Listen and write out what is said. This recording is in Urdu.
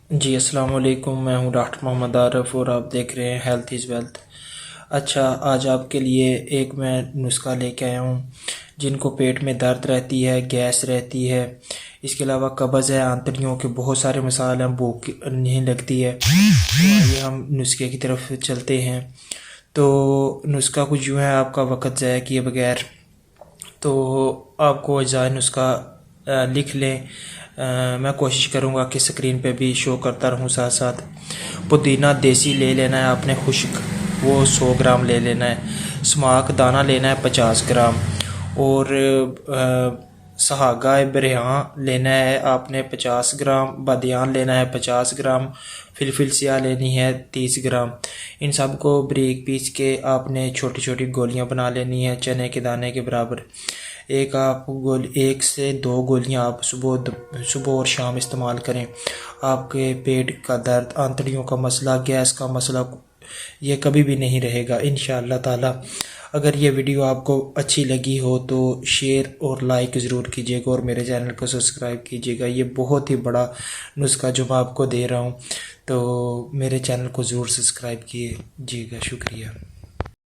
جی السلام علیکم، میں ہوں ڈاکٹر محمد عارف اور آپ دیکھ رہے ہیں ہیلتھ از ویلتھ۔ اچھا، آج آپ کے لیے ایک میں نسخہ لے کے آیا ہوں۔ جن کو پیٹ میں درد رہتی ہے، گیس رہتی ہے، اس کے علاوہ قبض ہے، آنتڑیوں کے بہت سارے مسائل ہیں، بھوک نہیں لگتی ہے، تو آئیے ہم نسخے کی طرف چلتے ہیں۔ تو نسخہ کچھ یوں ہے، آپ کا وقت ضائع کیے بغیر تو آپ کو اجزائے نسخہ لکھ لیں۔ میں کوشش کروں گا کہ اسکرین پہ بھی شو کرتا رہوں ساتھ ساتھ۔ پودینہ دیسی لے لینا ہے آپ نے خشک، وہ 100 گرام لے لینا ہے۔ سماک دانہ لینا ہے 50 گرام، اور سہاگہ برہاں لینا ہے آپ نے 50 گرام، بادیان لینا ہے 50 گرام، فلفل سیاہ لینی ہے 30 گرام۔ ان سب کو بریک پیس کے آپ نے چھوٹی چھوٹی گولیاں بنا لینی ہیں چنے کے دانے کے برابر۔ ایک سے دو گولیاں آپ صبح اور شام استعمال کریں۔ آپ کے پیٹ کا درد، آنتڑیوں کا مسئلہ، گیس کا مسئلہ یہ کبھی بھی نہیں رہے گا انشاءاللہ تعالی۔ اگر یہ ویڈیو آپ کو اچھی لگی ہو تو شیئر اور لائک ضرور کیجیے گا، اور میرے چینل کو سبسکرائب کیجیے گا۔ یہ بہت ہی بڑا نسخہ جو میں آپ کو دے رہا ہوں، تو میرے چینل کو ضرور سبسکرائب کیجیے گا۔ شکریہ۔